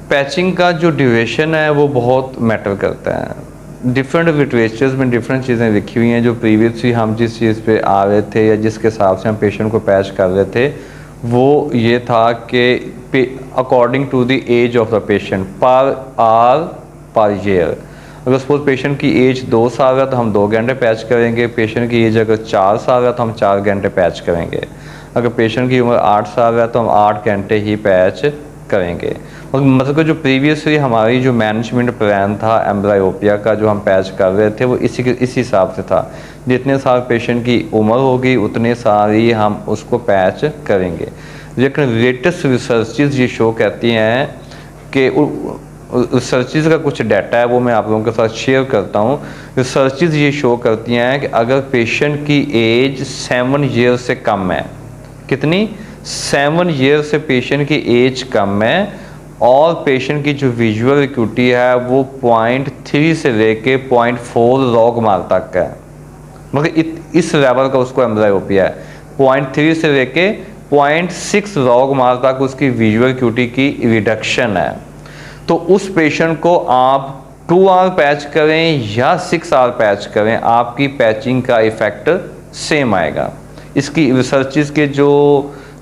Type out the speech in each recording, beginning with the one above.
Patching का जो duration है वो बहुत मैटर करता है। डिफरेंट लिटरेचर्स में डिफरेंट चीज़ें लिखी हुई हैं। जो प्रीवियसली हम जिस चीज़ पे आ रहे थे या जिसके हिसाब से हम पेशेंट को पैच कर रहे थे वो ये था कि according to the age of the patient per hour per year. अगर सपोज पेशेंट की एज 2 साल है तो हम 2 घंटे पैच करेंगे। पेशेंट की एज अगर 4 साल है तो हम 4 घंटे पैच करेंगे। अगर पेशेंट की उम्र 8 साल है तो हम 8 घंटे ही पैच करेंगे। मतलब जो प्रीवियसली हमारी जो मैनेजमेंट प्लान था एम्ब्लायोपिया का जो हम पैच कर रहे थे वो इसी हिसाब से था। जितने साल पेशेंट की उम्र होगी उतने साल ही हम उसको पैच करेंगे। लेकिन लेटेस्ट रिसर्चेज ये शो कहती हैं कि रिसर्चेज का कुछ डाटा है वो मैं आप लोगों के साथ शेयर करता हूँ। रिसर्चेज ये शो करती हैं कि अगर पेशेंट की एज 7 ईयर से कम है, कितनी 7 ईयर से पेशेंट की एज कम है और पेशेंट की जो विजुअल एक्यूटी है वो 0.3 से लेके 0.4 लॉग मार तक है। मतलब इस लेवल का उसको एम्ब्लायोपिया है। 0.3 से लेके 0.6 लॉग मार तक उसकी विजुअल एक्यूटी की रिडक्शन है। तो उस पेशेंट को आप 2 आवर पैच करें या 6 आवर पैच करें, आपकी पैचिंग का इफेक्ट सेम आएगा। इसकी रिसर्चेस के जो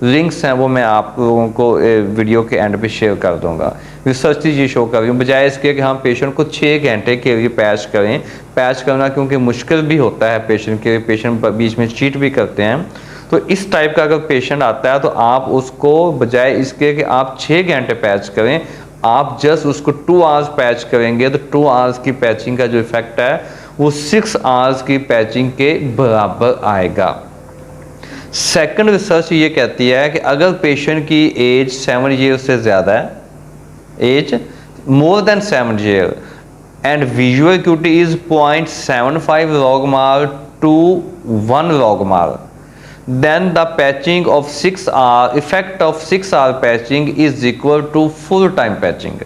लिंक्स हैं वो मैं आप लोगों को वीडियो के एंड पे शेयर कर दूंगा। रिसर्च ये शो कर रही हूँ बजाय इसके कि हम पेशेंट को 6 घंटे के लिए पैच करें। पैच करना क्योंकि मुश्किल भी होता है पेशेंट के, पेशेंट बीच में चीट भी करते हैं। तो इस टाइप का अगर पेशेंट आता है तो आप उसको बजाय इसके कि आप 6 घंटे पैच करें, आप जस्ट उसको 2 आवर्स पैच करेंगे तो 2 आवर्स की पैचिंग का जो इफेक्ट है वो 6 आवर्स की पैचिंग के बराबर आएगा। सेकंड रिसर्च ये कहती है कि अगर पेशेंट की एज 7 ईयर से ज़्यादा है, age more than 7 year and visual acuity is 0.75 log mar to 1 log mar, then the patching of 6 hour effect of 6 hour patching is equal to full time patching।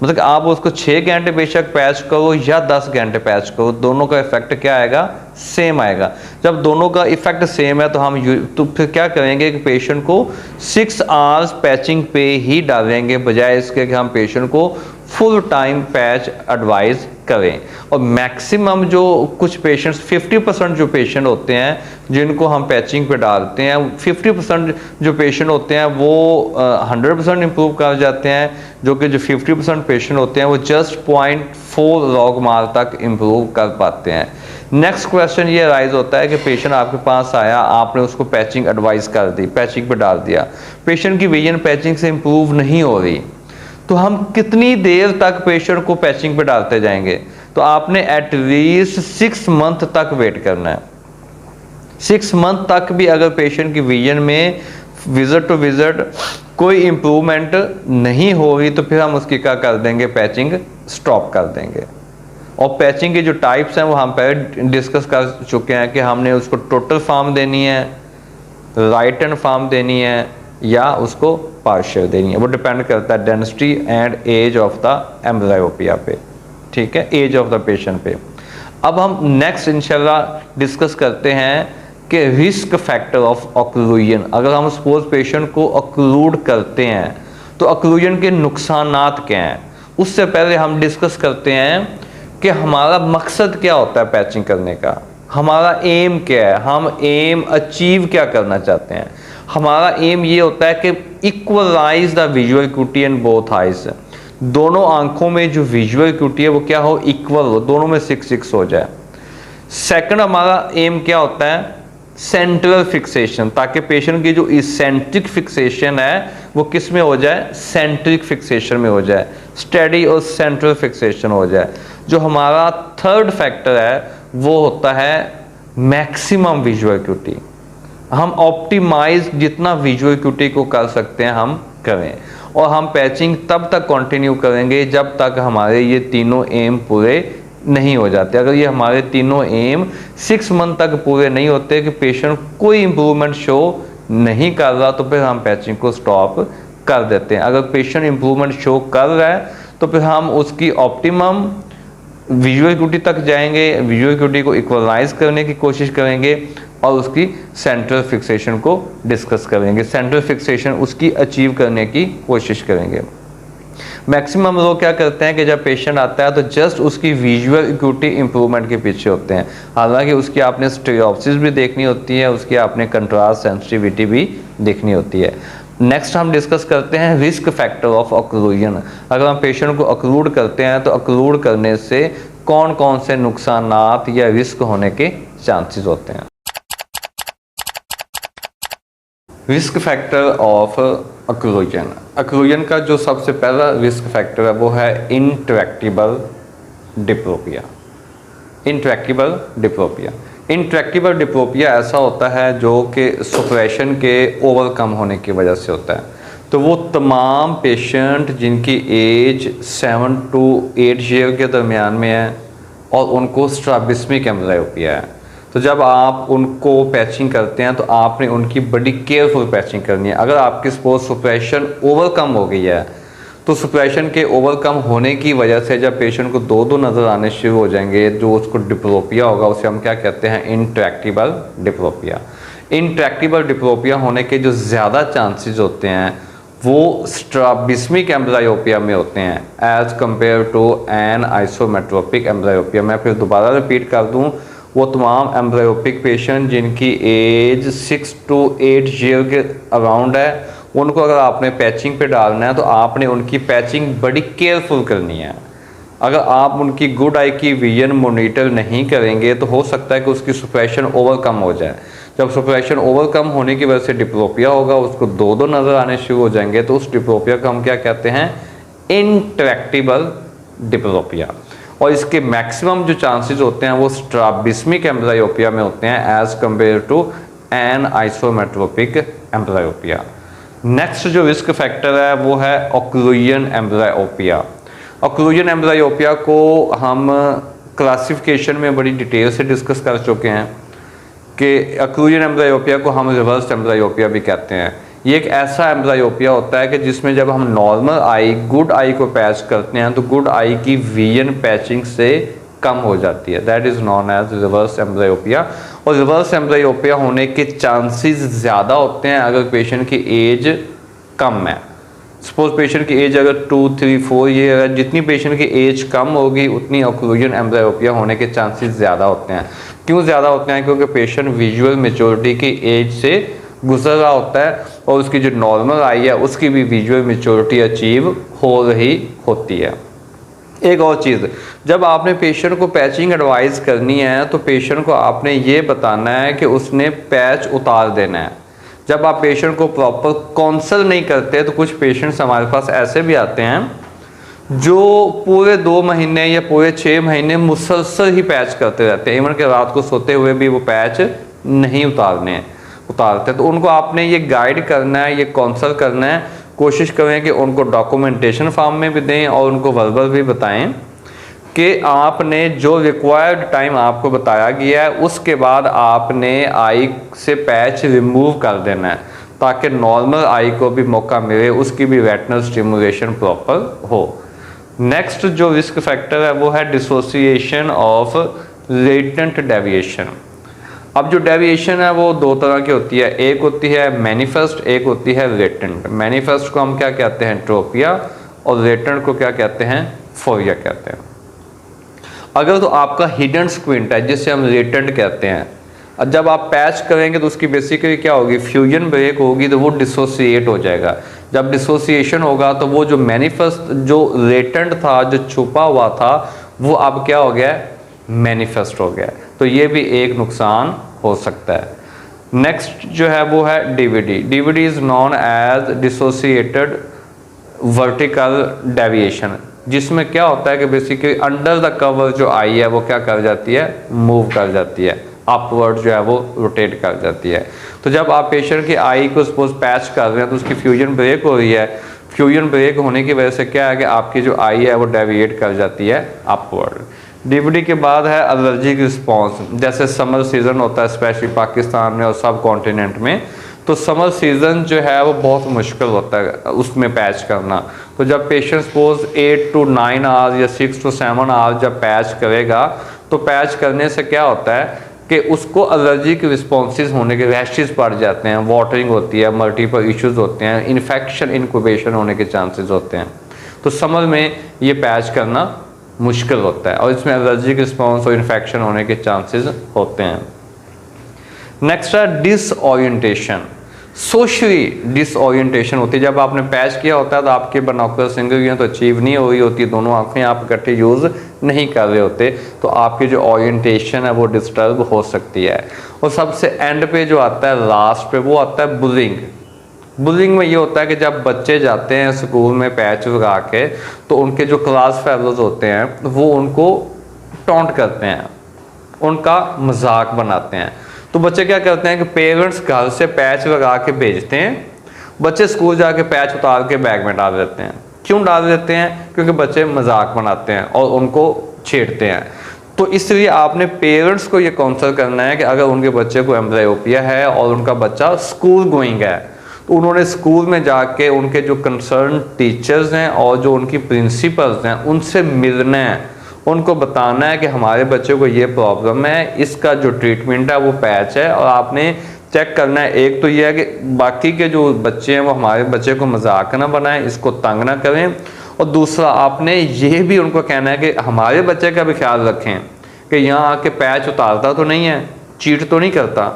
मतलब कि आप उसको 6 घंटे बेशक पैच करो या 10 घंटे पैच करो, दोनों का इफेक्ट क्या आएगा, सेम आएगा। जब दोनों का इफेक्ट सेम है तो हम तो फिर क्या करेंगे कि पेशेंट को 6 आवर्स पैचिंग पे ही डालेंगे बजाय इसके कि हम पेशेंट को फुल टाइम पैच एडवाइस करें। और मैक्सिमम जो कुछ पेशेंट्स 50% जो पेशेंट होते हैं जिनको हम पैचिंग पे डालते हैं, 50% जो पेशेंट होते हैं वो 100% इम्प्रूव कर जाते हैं, जो कि जो 50% पेशेंट होते हैं वो जस्ट 0.4 log mar तक इम्प्रूव कर पाते हैं। नेक्स्ट क्वेश्चन ये राइज होता है कि पेशेंट आपके पास आया, आपने उसको पैचिंग एडवाइस कर दी, पैचिंग पे डाल दिया, पेशेंट की विजन पैचिंग से इम्प्रूव नहीं हो रही, तो हम कितनी देर तक पेशेंट को पैचिंग पे डालते जाएंगे? तो आपने एटलीस्ट 6 मंथ तक वेट करना है। 6 मंथ तक भी अगर पेशेंट की विजन में विजिट टू विजिट कोई इम्प्रूवमेंट नहीं होगी तो फिर हम उसकी क्या कर देंगे, पैचिंग स्टॉप कर देंगे। और पैचिंग के जो टाइप्स हैं वो हम पहले डिस्कस कर चुके हैं कि हमने उसको टोटल फॉर्म देनी है, राइट हैंड फॉर्म देनी है या उसको पार्शियल देनी है। वो डिपेंड करता है density and age of the amblyopia पे, ठीक है, एज ऑफ द पेशेंट पे। अब हम नेक्स्ट इंशाल्लाह डिस्कस करते हैं कि रिस्क फैक्टर ऑफ ऑक्लूजन। अगर हम सपोज पेशेंट को ऑक्लूड करते हैं तो ऑक्लूजन के नुकसानात क्या हैं, उससे पहले हम डिस्कस करते हैं कि हमारा मकसद क्या होता है पैचिंग करने का, हमारा एम क्या है, हम एम अचीव क्या करना चाहते हैं। हमारा एम ये होता है कि equalize the visual acuity in both eyes, दोनों आंखों में जो विजुअल एक्यूटी है वो क्या हो, इक्वल हो, दोनों में 6 हो जाए। सेकंड हमारा एम क्या होता है, सेंट्रल फिक्सेशन, ताकि पेशेंट की जो इसेंट्रिक फिक्सेशन है वो किस में हो जाए, सेंट्रिक फिक्सेशन में हो जाए, स्टेडी और सेंट्रल फिक्सेशन हो जाए। जो हमारा थर्ड फैक्टर है वो होता है मैक्सिमम विजुअल एक्यूटी, हम ऑप्टिमाइज जितना विजुअल एक्यूटी को कर सकते हैं हम करें। और हम पैचिंग तब तक कंटिन्यू करेंगे जब तक हमारे ये तीनों एम पूरे नहीं हो जाते। अगर ये हमारे तीनों एम 6 मंथ तक पूरे नहीं होते कि पेशेंट कोई इम्प्रूवमेंट शो नहीं कर रहा तो फिर हम पैचिंग को स्टॉप कर देते हैं। अगर पेशेंट इम्प्रूवमेंट शो कर रहा है तो फिर हम उसकी ऑप्टिमम विजुअल एक्यूटी तक जाएंगे, विजुअल एक्यूटी को इक्वलाइज करने की कोशिश करेंगे और उसकी सेंट्रल फिक्सेशन को डिस्कस करेंगे, सेंट्रल फिक्सेशन उसकी अचीव करने की कोशिश करेंगे। मैक्सिमम लोग क्या करते हैं कि जब पेशेंट आता है तो जस्ट उसकी विजुअल एक्यूटी इंप्रूवमेंट के पीछे होते हैं, हालांकि उसकी आपने स्टेरियोप्सिस भी देखनी होती है, उसकी आपने कंट्रास्ट सेंसिटिविटी भी देखनी होती है। नेक्स्ट हम डिस्कस करते हैं रिस्क फैक्टर ऑफ ऑक्लूजन। अगर हम पेशेंट को ऑक्लूड करते हैं तो ऑक्लूड करने से कौन कौन से नुकसानात या रिस्क होने के चांसेस होते हैं। Risk factor of occlusion. Occlusion का जो सबसे पहला रिस्क फैक्टर है वो है intractable diplopia. Intractable diplopia, intractable diplopia ऐसा होता है जो कि सुप्रेशन के ओवरकम होने की वजह से होता है। तो वो तमाम पेशेंट जिनकी एज 7 to 8 ईयर के दरमियान में है और उनको स्ट्रैबिस्मिक एम्ब्लियोपिया है, तो जब आप उनको पैचिंग करते हैं तो आपने उनकी बड़ी केयरफुल पैचिंग करनी है। अगर आपकी सपोज सुप्रेशन ओवरकम हो गई है तो सुप्रेशन के ओवरकम होने की वजह से जब पेशेंट को दो नज़र आने शुरू हो जाएंगे, जो उसको डिप्लोपिया होगा उसे हम क्या कहते हैं, इंट्रैक्टेबल डिप्लोपिया। इंट्रैक्टेबल डिप्लोपिया होने के जो ज़्यादा चांसेस होते हैं वो स्ट्रैबिस्मिक एम्ब्लियोपिया में होते हैं as compare to an isometropic amblyopia. मैं फिर दोबारा रिपीट कर दूँ, वो तमाम एम्ब्लियोपिक पेशेंट जिनकी एज 6 to 8 ईयर के अराउंड है, उनको अगर आपने पैचिंग पे डालना है तो आपने उनकी पैचिंग बड़ी केयरफुल करनी है। अगर आप उनकी गुड आई की विजन मोनिटर नहीं करेंगे तो हो सकता है कि उसकी सुप्रेशन ओवरकम हो जाए। जब सुप्रेशन ओवरकम होने की वजह से डिप्लोपिया होगा, उसको दो नज़र आने शुरू हो जाएंगे, तो उस डिप्लोपिया को हम क्या कहते हैं, इंट्रैक्टेबल डिप्लोपिया। और इसके मैक्सिमम जो चांसेस होते हैं वो स्ट्रैबिस्मिक एम्ब्लियोपिया में होते हैं as compare to an isometropic amblyopia. Next जो रिस्क फैक्टर है वो है ऑक्लूजन एम्ब्लियोपिया। ऑक्लूजन एम्ब्लियोपिया को हम क्लासिफिकेशन में बड़ी डिटेल से डिस्कस कर चुके हैं कि ऑक्लूजन एम्ब्लियोपिया को हम रिवर्स एम्ब्लियोपिया भी कहते हैं। ये एक ऐसा एम्ब्लियोपिया होता है कि जिसमें जब हम नॉर्मल आई, गुड आई को पैच करते हैं तो गुड आई की विजन पैचिंग से कम हो जाती है, that is known as reverse amblyopia. और रिवर्स एम्ब्लियोपिया होने के चांसेस ज़्यादा होते हैं अगर पेशेंट की एज कम है। सपोज पेशेंट की एज अगर 2, 3, 4 ईयर है, जितनी पेशेंट की एज कम होगी उतनी ऑक्लूजन एम्ब्लियोपिया होने के चांसेस ज़्यादा होते हैं। क्यों ज़्यादा होते हैं? क्योंकि पेशेंट विजुअल मेच्योरिटी की एज से गुजर रहा होता है और उसकी जो नॉर्मल आई है उसकी भी विजुअल मेच्योरिटी अचीव हो रही होती है। एक और चीज़, जब आपने पेशेंट को पैचिंग एडवाइस करनी है तो पेशेंट को आपने ये बताना है कि उसने पैच उतार देना है। जब आप पेशेंट को प्रॉपर काउंसल नहीं करते तो कुछ पेशेंट्स हमारे पास ऐसे भी आते हैं जो पूरे 2 महीने या पूरे 6 महीने मुसलसल ही पैच करते रहते हैं, इवन कि रात को सोते हुए भी वो पैच नहीं उतारते। तो उनको आपने ये गाइड करना है, ये काउंसल करना है। कोशिश करें कि उनको डॉक्यूमेंटेशन फॉर्म में भी दें और उनको वर्बल भी बताएं कि आपने जो रिक्वायर्ड टाइम आपको बताया गया है उसके बाद आपने आई से पैच रिमूव कर देना है ताकि नॉर्मल आई को भी मौका मिले, उसकी भी रेटिनल स्टिमुलेशन प्रॉपर हो। नेक्स्ट जो रिस्क फैक्टर है वो है डिसोसिएशन ऑफ लेटेंट डेविएशन। अब जो डेविएशन है वो 2 तरह की होती है, एक होती है मैनिफेस्ट, एक होती है लेटेंट। मैनिफेस्ट को हम क्या कहते हैं, ट्रोपिया, और लेटेंट को क्या कहते हैं, फोरिया कहते हैं। अगर तो आपका हिडन स्क्विंट है जिसे हम लेटेंट कहते हैं, और जब आप पैच करेंगे तो उसकी बेसिकली क्या होगी, फ्यूजन ब्रेक होगी तो वो डिसोसिएट हो जाएगा। जब डिसोसिएशन होगा तो वो जो मैनिफेस्ट, जो लेटेंट था, जो छुपा हुआ था, वो अब क्या हो गया, मैनिफेस्ट हो गया। तो ये भी एक नुकसान हो सकता है। नेक्स्ट जो है वो है DVD. DVD is known as dissociated vertical deviation, जिसमें क्या होता है कि बेसिकली अंडर द कवर जो आई है वो क्या कर जाती है, मूव कर जाती है, अपवर्ड जो है वो रोटेट कर जाती है। तो जब आप पेशेंट की आई को सपोज पैच कर रहे हैं तो उसकी फ्यूजन ब्रेक हो रही है, फ्यूजन ब्रेक होने की वजह से क्या है कि आपकी जो आई है वो डेविएट कर जाती है अपवर्ड। डीवीडी के बाद है एलर्जिक रिस्पॉन्स। जैसे समर सीज़न होता है स्पेशली पाकिस्तान में और सब कॉन्टिनेंट में, तो समर सीज़न जो है वो बहुत मुश्किल होता है उसमें पैच करना। तो जब पेशेंट सपोज 8 to 9 आवर्स या 6 to 7 आवर्स जब पैच करेगा तो पैच करने से क्या होता है कि उसको एलर्जिक रिस्पॉन्सेज होने के, रैशेस पड़ जाते हैं, वाटरिंग होती है, मल्टीपल इश्यूज होते हैं, इन्फेक्शन इंक्यूबेशन होने के चांसेस होते हैं। तो समर में ये पैच करना मुश्किल होता है और इसमें एलर्जिक रिस्पॉन्स और इन्फेक्शन होने के चांसेस होते हैं। नेक्स्ट है डिसओरिएंटेशन। सोशली डिसओरिएंटेशन होती है। जब आपने पैच किया होता है तो आपके बाइनोकुलर सिंगल तो अचीव नहीं हो रही होती, दोनों आंखें आप इकट्ठे यूज़ नहीं कर रहे होते, तो आपकी जो ओरिएंटेशन है वो डिस्टर्ब हो सकती है। और सबसे एंड पे जो आता है, लास्ट पे, वो आता है बुलिंग। बुलिंग में ये होता है कि जब बच्चे जाते हैं स्कूल में पैच लगा के, तो उनके जो क्लास फेलोज होते हैं वो उनको टॉन्ट करते हैं, उनका मजाक बनाते हैं। तो बच्चे क्या करते हैं कि पेरेंट्स घर से पैच लगा के भेजते हैं, बच्चे स्कूल जाके पैच उतार के बैग में डाल देते हैं। क्यों डाल देते हैं? क्योंकि बच्चे मजाक बनाते हैं और उनको छेड़ते हैं। तो इसलिए आपने पेरेंट्स को ये काउंसल करना है कि अगर उनके बच्चे को एम्ब्लायोपिया है और उनका बच्चा स्कूल गोइंग है, तो उन्होंने स्कूल में जाके उनके जो कंसर्न टीचर्स हैं और जो उनकी प्रिंसिपल्स हैं उनसे मिलना है, उनको बताना है कि हमारे बच्चे को ये प्रॉब्लम है, इसका जो ट्रीटमेंट है वो पैच है, और आपने चेक करना है। एक तो ये है कि बाकी के जो बच्चे हैं वो हमारे बच्चे को मजाक ना बनाएं, इसको तंग ना करें, और दूसरा आपने ये भी उनको कहना है कि हमारे बच्चे का भी ख्याल रखें कि यहाँ आके पैच उतारता तो नहीं है, चीट तो नहीं करता।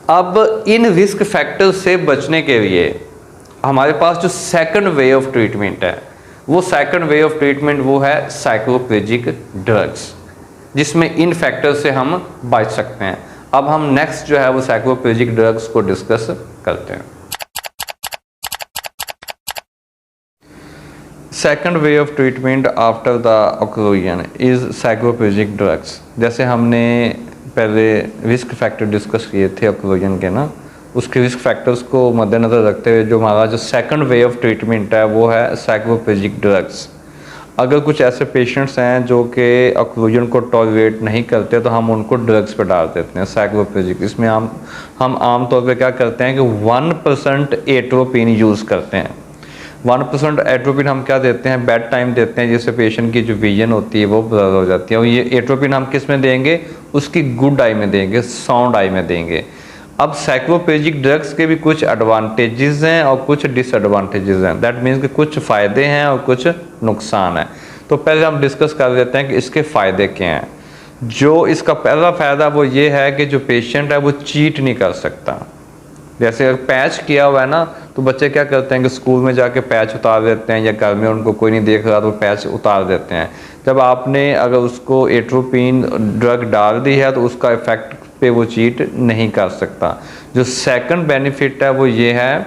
अब इन रिस्क फैक्टर से बचने के लिए हमारे पास जो सेकंड वे ऑफ ट्रीटमेंट है, वो सेकंड वे ऑफ ट्रीटमेंट वो है साइक्लोपेजिक ड्रग्स, जिसमें इन फैक्टर से हम बच सकते हैं। अब हम नेक्स्ट जो है वो साइक्लोपेजिक ड्रग्स को डिस्कस करते हैं। Second way of treatment after the occlusion is cycloplegic drugs. जैसे हमने पहले रिस्क फैक्टर डिस्कस किए थे ऑक्लूजन के ना, उसके रिस्क फैक्टर्स को मद्देनज़र रखते हुए जो हमारा जो सेकंड वे ऑफ ट्रीटमेंट है वो है साइक्लोपेजिक ड्रग्स। अगर कुछ ऐसे पेशेंट्स हैं जो कि ऑक्लूजन को टॉलरेट नहीं करते तो हम उनको ड्रग्स पर डाल देते हैं साइक्लोपेजिक। इसमें हम आम तौर पे क्या करते हैं कि 1% एट्रोपिन यूज़ करते हैं। 1% एट्रोपिन हम क्या देते हैं, बेड टाइम देते हैं, जिससे पेशेंट की जो विजन होती है वो ब्लर हो जाती है। और ये एट्रोपिन हम किस में देंगे? उसकी गुड आई में देंगे, साउंड आई में देंगे। अब साइक्लोपेजिक ड्रग्स के भी कुछ एडवांटेजेस हैं और कुछ डिसएडवांटेजेस हैं। दैट मीन्स कि कुछ फ़ायदे हैं और कुछ नुकसान हैं। तो पहले हम डिस्कस कर लेते हैं कि इसके फ़ायदे क्या हैं। जो इसका पहला फ़ायदा वो ये है कि जो पेशेंट है वो चीट नहीं कर सकता। जैसे अगर पैच किया हुआ है ना, तो बच्चे क्या करते हैं कि स्कूल में जाके पैच उतार देते हैं, या घर में उनको कोई नहीं देख रहा तो पैच उतार देते हैं। जब आपने अगर उसको एट्रोपिन ड्रग डाल दी है तो उसका इफेक्ट पे वो चीट नहीं कर सकता। जो सेकंड बेनिफिट है वो ये है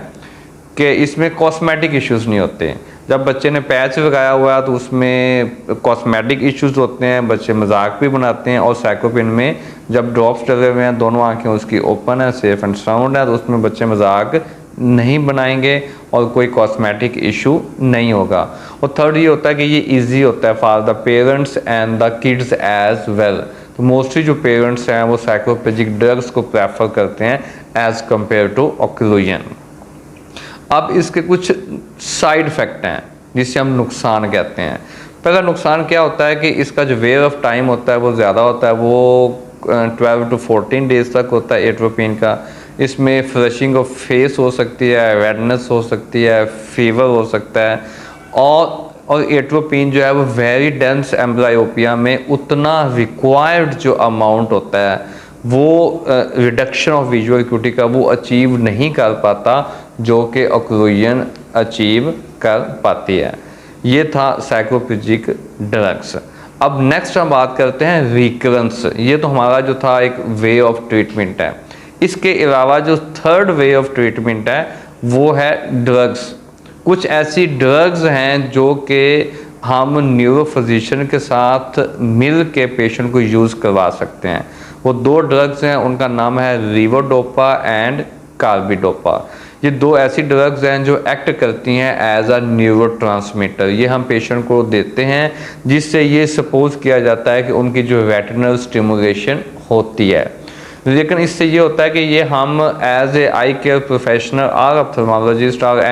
कि इसमें कॉस्मेटिक इश्यूज नहीं होते। जब बच्चे ने पैच लगाया हुआ है तो उसमें कॉस्मेटिक इश्यूज होते हैं, बच्चे मजाक भी बनाते हैं। और साइक्लोपिन में जब ड्रॉप्स डले हुए हैं, दोनों आंखें उसकी ओपन है, सेफ एंड साउंड है, तो उसमें बच्चे मजाक नहीं बनाएंगे और कोई कॉस्मेटिक इशू नहीं होगा। और थर्ड ये होता है कि ये इजी होता है for the parents and the kids as well. तो मोस्टली जो पेरेंट्स हैं वो साइक्लोपेजिक ड्रग्स को प्रेफर करते हैं एज कंपेयर टू ऑक्लूजन। अब इसके कुछ साइड इफ़ेक्ट हैं जिसे हम नुकसान कहते हैं। पहला नुकसान क्या होता है कि इसका जो वेयर ऑफ टाइम होता है वो ज़्यादा होता है, वो 12 to 14 डेज तक होता है एट्रोपिन का। इसमें फ्लशिंग ऑफ फेस हो सकती है, रेडनेस हो सकती है, फीवर हो सकता है। और एट्रोपिन जो है वो वेरी डेंस एम्ब्लायोपिया में उतना रिक्वायर्ड जो अमाउंट होता है वो रिडक्शन ऑफ विजुअल एक्यूटी का वो अचीव नहीं कर पाता जो कि ऑक्लूजन अचीव कर पाती है। ये था साइक्लोपेजिक ड्रग्स। अब नेक्स्ट हम बात करते हैं रिकरेंस। ये तो हमारा जो था एक वे ऑफ ट्रीटमेंट है। इसके अलावा जो थर्ड वे ऑफ ट्रीटमेंट है वो है ड्रग्स। कुछ ऐसी ड्रग्स हैं जो कि हम न्यूरो फिजिशियन के साथ मिल के पेशेंट को यूज़ करवा सकते हैं। वो दो ड्रग्स हैं, उनका नाम है लीवोडोपा एंड कार्बिडोपा। ये दो ऐसी ड्रग्स हैं जो एक्ट करती हैं एज अ न्यूरोट्रांसमीटर। ये हम पेशेंट को देते हैं जिससे ये सपोज किया जाता है कि उनकी जो रेटिनल स्टिमुलेशन होती है। लेकिन इससे ये होता है कि ये हम as a eye care professional और ऑप्थेल्मोलॉजिस्ट और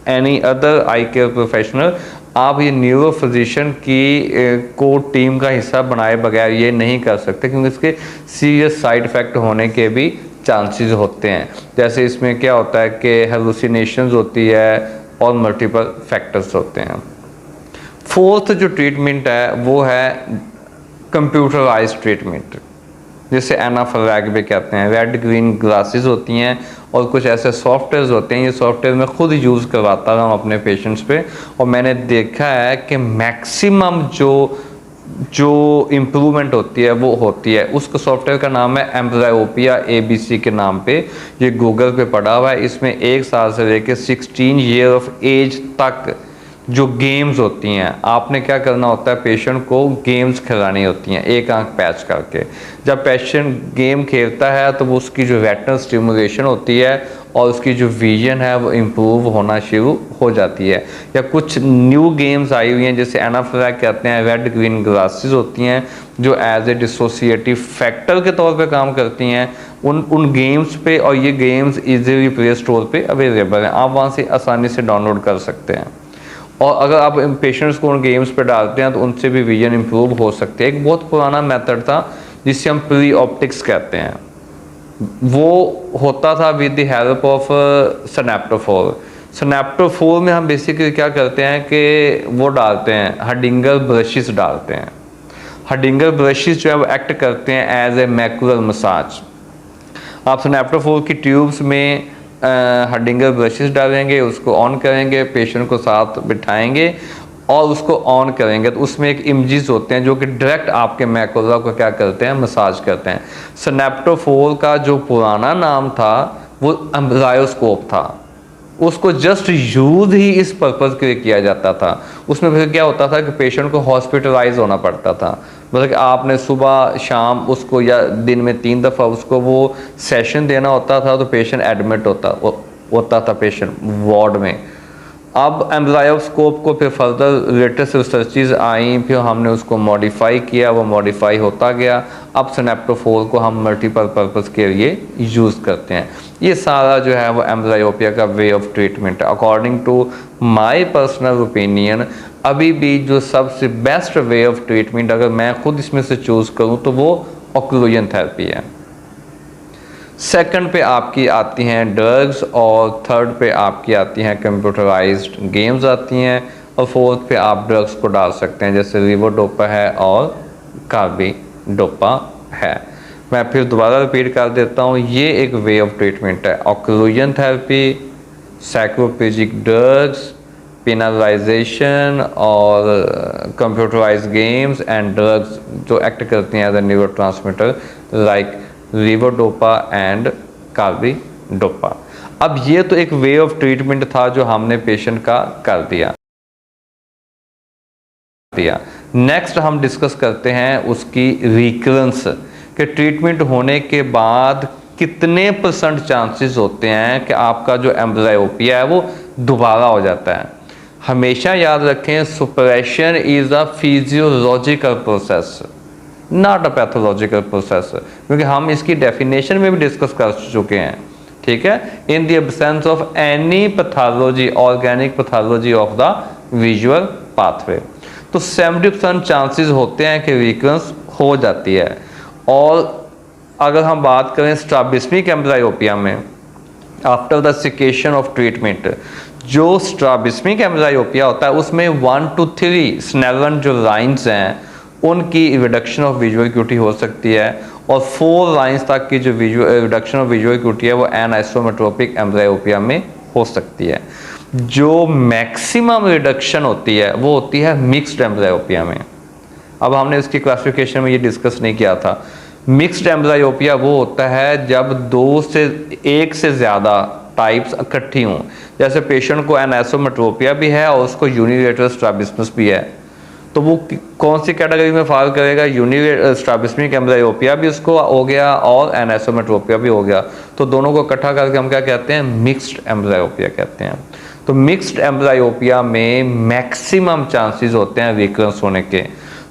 any other eye care professional आप ये न्यूरो फिजिशियन की को टीम का हिस्सा बनाए बगैर ये नहीं कर सकते, क्योंकि इसके सीरियस साइड इफ़ेक्ट होने के भी चांसेस होते हैं। जैसे इसमें क्या होता है कि हेलुसिनेशंस होती है और मल्टीपल फैक्टर्स होते हैं। फोर्थ जो ट्रीटमेंट है वो है कंप्यूटराइज्ड ट्रीटमेंट, जिसे एनाफैलेग भी कहते हैं। रेड ग्रीन ग्लासेस होती हैं और कुछ ऐसे सॉफ्टवेयर होते हैं, ये सॉफ्टवेयर मैं खुद यूज़ करवाता हूँ अपने पेशेंट्स पे, और मैंने देखा है कि मैक्सिमम जो इम्प्रूवमेंट होती है वो होती है। उसका सॉफ्टवेयर का नाम है एम्ब्लायोपिया ABC के नाम पे, ये गूगल पे पड़ा हुआ है। इसमें 1 साल से लेकर 16 ईयर ऑफ एज तक जो गेम्स होती हैं, आपने क्या करना होता है, पेशेंट को गेम्स खिलानी होती हैं एक आंख पैच करके। जब पेशेंट गेम खेलता है तो वो उसकी जो रेटिनल स्टिमुलेशन होती है और उसकी जो विजन है वो इम्प्रूव होना शुरू हो जाती है। या कुछ न्यू गेम्स आई हुई हैं जिसे एनाफैलेग कहते हैं, रेड ग्रीन ग्लासेस होती हैं जो एज ए डिसोसिएटिव फैक्टर के तौर पे काम करती हैं उन गेम्स पे, और ये गेम्स इजीली प्ले स्टोर पे अवेलेबल हैं, आप वहाँ से आसानी से डाउनलोड कर सकते हैं। और अगर आप पेशेंट्स को उन गेम्स पे डालते हैं तो उनसे भी विजन इम्प्रूव हो सकती है। एक बहुत पुराना मेथड था जिसे हम प्री ऑप्टिक्स कहते हैं, वो होता था विद द हेल्प ऑफ स्नैप्टोफोर। स्नैप्टोफोर में हम बेसिकली क्या करते हैं कि वो डालते हैं, हडिंगर ब्रशेस डालते हैं। हडिंगर ब्रशेस जो है वो एक्ट करते हैं एज ए मैकुलर मसाज। आप स्नैप्टोफोर की ट्यूब्स में हडिंगर ब्रशेस डालेंगे, उसको ऑन करेंगे, पेशेंट को साथ बिठाएंगे और उसको ऑन करेंगे तो उसमें एक इमेजेस होते हैं जो कि डायरेक्ट आपके मैकुला को क्या करते हैं, मसाज करते हैं। स्नैप्टोफोर का जो पुराना नाम था वो एम्ब्लायोस्कोप था, उसको जस्ट यूज ही इस पर्पज़ के लिए किया जाता था। उसमें फिर क्या होता था कि पेशेंट को हॉस्पिटलाइज होना पड़ता था, मतलब कि आपने सुबह शाम उसको या दिन में 3 दफ़ा उसको वो सेशन देना होता था, तो पेशेंट एडमिट होता था पेशेंट वार्ड में। अब एम्ब्लायोस्कोप को फिर फर्दर लेटेस्ट रिसर्चेज आई, फिर हमने उसको मॉडिफाई किया, वो मॉडिफाई होता गया। अब स्नैप्टोफोर को हम मल्टीपल पर्पज़ के लिए यूज़ करते हैं। ये सारा जो है वो एम्ब्लायोपिया का वे ऑफ ट्रीटमेंट है। According to my personal opinion अभी भी जो सबसे बेस्ट वे ऑफ ट्रीटमेंट अगर मैं खुद इसमें से चूज़ करूँ तो वो ऑक्लूजन थेरेपी है। सेकंड पे आपकी आती हैं ड्रग्स, और थर्ड पे आपकी आती हैं कंप्यूटराइज्ड गेम्स आती हैं, और फोर्थ पे आप ड्रग्स को डाल सकते हैं जैसे लीवोडोपा है और कार्बिडोपा है। मैं फिर दोबारा रिपीट कर देता हूँ, ये एक वे ऑफ ट्रीटमेंट है। Occlusion therapy, cycloplegic drugs, penalization और कंप्यूटराइज्ड गेम्स एंड ड्रग्स जो एक्ट करती हैं as a neurotransmitter like levodopa and carbidopa. अब ये तो एक वे ऑफ ट्रीटमेंट था जो हमने पेशेंट का कर दिया। नेक्स्ट हम डिस्कस करते हैं उसकी रिकरेंस, कि ट्रीटमेंट होने के बाद कितने % चांसेस होते हैं कि आपका जो एम्ब्लायोपिया है वो दोबारा हो जाता है। हमेशा याद रखें, suppression is a physiological process, not a pathological process, क्योंकि हम इसकी डेफिनेशन में भी डिस्कस कर चुके हैं, ठीक है। In the absence of any pathology, organic pathology of the visual pathway, तो 70% चांसेस होते हैं कि रिकरेंस हो जाती है। और अगर हम बात करें स्ट्रैबिस्मिक एम्ब्लायोपिया में, आफ्टर द सिकेशन ऑफ ट्रीटमेंट, जो स्ट्रैबिस्मिक एम्ब्लायोपिया होता है उसमें 1 to 3 स्नेलन जो लाइन्स हैं उनकी रिडक्शन ऑफ विजुअल एक्यूटी हो सकती है, और 4 लाइन्स तक की जो रिडक्शन ऑफ विजुअल एक्यूटी है वो एनिसोमेट्रोपिक एम्ब्लायोपिया में हो सकती है। जो मैक्सिमम रिडक्शन होती है वो होती है मिक्स्ड एम्ब्लायोपिया में। अब हमने इसकी क्लासिफिकेशन में ये डिस्कस नहीं किया था। मिक्स्ड एम्ब्लायोपिया वो होता है जब 2 से 1 से ज़्यादा टाइप्स इकट्ठी हों, जैसे पेशेंट को एनिसोमेट्रोपिया भी है और उसको यूनिलेटरल स्ट्रैबिस्मस भी है, तो वो कौन सी कैटेगरी में फॉल करेगा, स्ट्रैबिस्मिक एम्ब्लायोपिया भी उसको हो गया और एनिसोमेट्रोपिया भी हो गया, तो दोनों को इकट्ठा करके हम क्या कहते हैं, मिक्स्ड एम्ब्लायोपिया कहते हैं। तो मिक्स्ड एम्ब्लायोपिया में मैक्सिमम चांसेस होते हैं रिकरेंस होने के।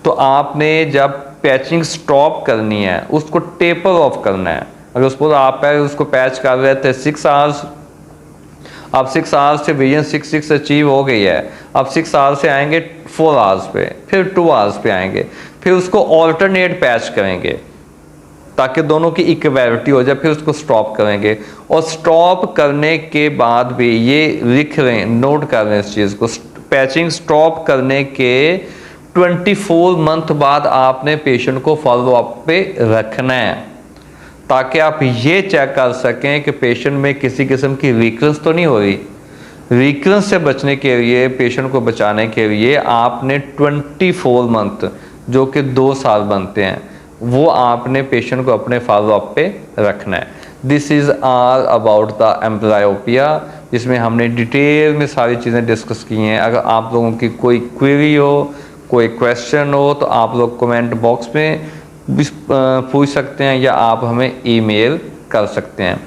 तो आपने जब पैचिंग स्टॉप करनी है उसको टेपर ऑफ करना है। अगर सपोज आप उसको पैच कर रहे थे 6 आवर्स, अब 6 आवर्स से विजन 6 अचीव हो गई है, अब 6 आवर्स से आएंगे 4 आवर्स पे, फिर 2 आवर्स पे आएंगे, फिर उसको ऑल्टरनेट पैच करेंगे ताकि दोनों की इक्वलिटी हो जाए, फिर उसको स्टॉप करेंगे। और स्टॉप करने के बाद भी ये लिख रहे हैं, नोट कर रहे हैं इस चीज़ को पैचिंग स्टॉप करने के 24 मंथ बाद आपने पेशेंट को फॉलो अप पे रखना है, ताकि आप ये चेक कर सकें कि पेशेंट में किसी किस्म की रिकरेंस तो नहीं हो रही। रिकरेंस से बचने के लिए, पेशेंट को बचाने के लिए आपने 24 मंथ, जो कि 2 साल बनते हैं, वो आपने पेशेंट को अपने फॉलो अप पे रखना है। This is all about the amblyopia, जिसमें हमने डिटेल में सारी चीज़ें डिस्कस की हैं। अगर आप लोगों की कोई क्वेरी हो, कोई क्वेश्चन हो, तो आप लोग कमेंट बॉक्स में पूछ सकते हैं या आप हमें ईमेल कर सकते हैं।